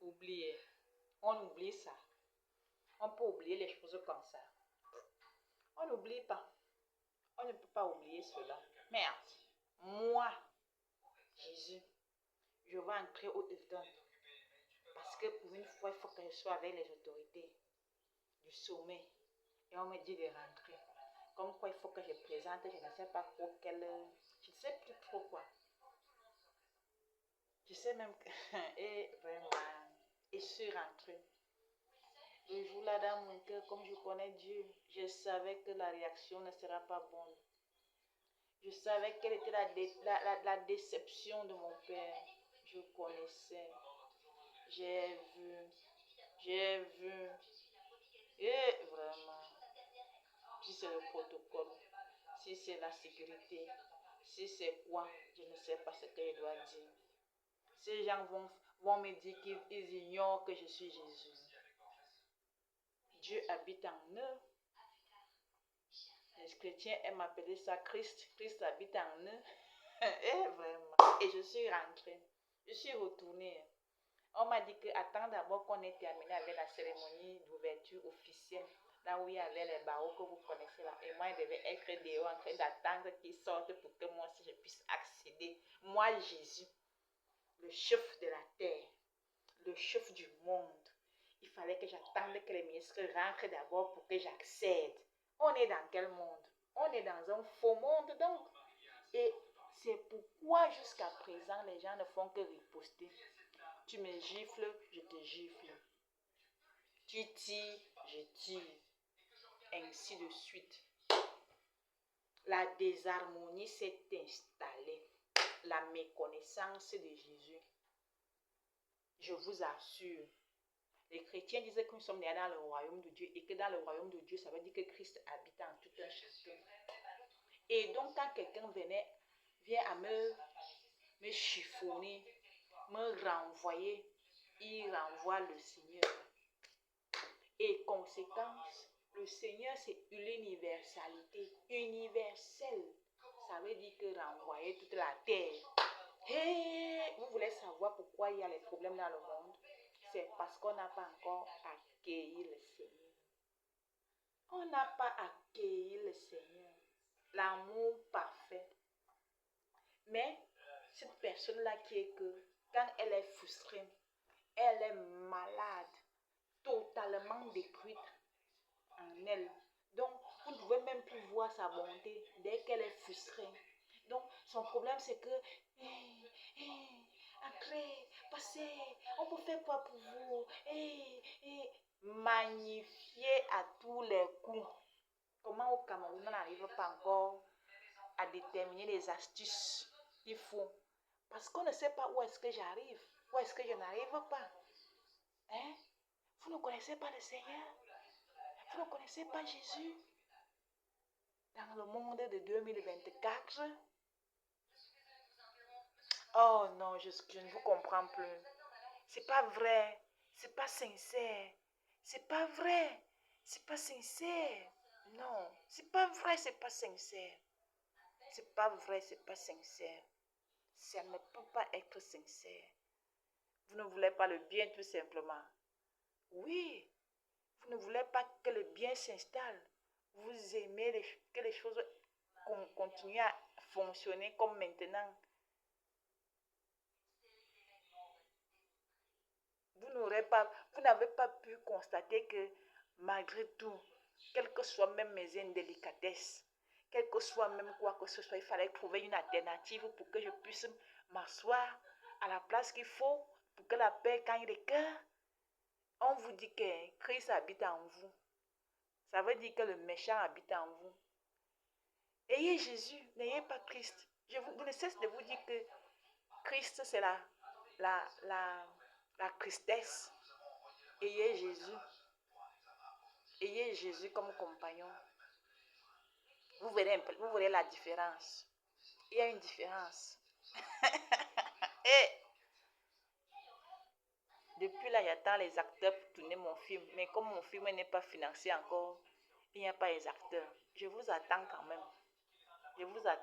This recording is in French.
oubliez. On oublie ça. On peut oublier les choses comme ça. On n'oublie pas. On ne peut pas oublier cela. Merde. Moi, Jésus, je vais entrer au dedans. Parce que pour une fois, il faut que je sois avec les autorités du sommet. Et on me dit de rentrer. Comme quoi, il faut que je présente, je ne sais pas trop quelle... Je ne sais plus trop quoi. Je sais même que... Et vraiment... Et je suis rentrée. Le jour-là, dans mon cœur, comme je connais Dieu, je savais que la réaction ne sera pas bonne. Je savais quelle était la déception de mon père. Je connaissais. J'ai vu. Et vraiment, si c'est le protocole, si c'est la sécurité, si c'est quoi, je ne sais pas ce que je dois dire. Ces gens vont me dire qu'ils ignorent que je suis Jésus. Dieu habite en eux. Les chrétiens aiment appeler ça Christ. Christ habite en eux. Et vraiment. Et je suis rentrée. Je suis retournée. On m'a dit que attends d'abord qu'on ait terminé avec la cérémonie d'ouverture officielle. Là où il y avait les barreaux que vous connaissez là. Et moi, je devais être dehors en train d'attendre qu'ils sortent pour que moi aussi je puisse accéder. Moi, Jésus, le chef de la terre, le chef du monde. Il fallait que j'attende que les ministres rentrent d'abord pour que j'accède. On est dans quel monde? On est dans un faux monde donc. Et c'est pourquoi jusqu'à présent, les gens ne font que riposter. Tu me gifles, je te gifle. Tu tires, je tire. Ainsi de suite. La désharmonie s'est installée. La méconnaissance de Jésus. Je vous assure. Les chrétiens disaient que nous sommes nés dans le royaume de Dieu et que dans le royaume de Dieu, ça veut dire que Christ habite en tout un chacun. Et donc, quand quelqu'un vient à me chiffonner, me renvoyer, il renvoie le Seigneur. Et conséquence, le Seigneur, c'est l'universalité, universelle. Ça veut dire que renvoyer toute la terre. Hey, vous voulez savoir pourquoi il y a les problèmes dans le monde? C'est parce qu'on n'a pas encore accueilli le Seigneur. On n'a pas accueilli le Seigneur. L'amour parfait. Mais cette personne-là qui est que, quand elle est frustrée, elle est malade, totalement détruite en elle. Donc, vous ne pouvez même plus voir sa bonté dès qu'elle est frustrée. Donc, son problème, c'est que, entrez, passez, on peut faire quoi pour vous? Magnifier à tous les coups. Comment au Cameroun, on n'arrive pas encore à déterminer les astuces qu'il faut. Parce qu'on ne sait pas où est-ce que j'arrive, où est-ce que je n'arrive pas. Hein? Vous ne connaissez pas le Seigneur? Vous ne connaissez pas Jésus? Dans le monde de 2024? Oh non, je ne vous comprends plus. C'est pas vrai. C'est pas sincère. C'est pas vrai. C'est pas sincère. Non, c'est pas vrai, c'est pas sincère. C'est pas vrai, c'est pas sincère. Ça ne peut pas être sincère. Vous ne voulez pas le bien tout simplement. Oui, vous ne voulez pas que le bien s'installe. Vous aimez que les choses continuent à fonctionner comme maintenant. Vous n'avez pas pu constater que malgré tout, quelles que soient même mes indélicatesses, quel que soit même quoi que ce soit, il fallait trouver une alternative pour que je puisse m'asseoir à la place qu'il faut, pour que la paix gagne le cœur. On vous dit que Christ habite en vous. Ça veut dire que le méchant habite en vous. Ayez Jésus, n'ayez pas Christ. Je ne cesse de vous dire que Christ, c'est la tristesse. Ayez Jésus. Ayez Jésus comme compagnon. Vous verrez la différence. Il y a une différence. Et depuis là, j'attends les acteurs pour tourner mon film. Mais comme mon film n'est pas financé encore, il n'y a pas les acteurs. Je vous attends quand même. Je vous attends.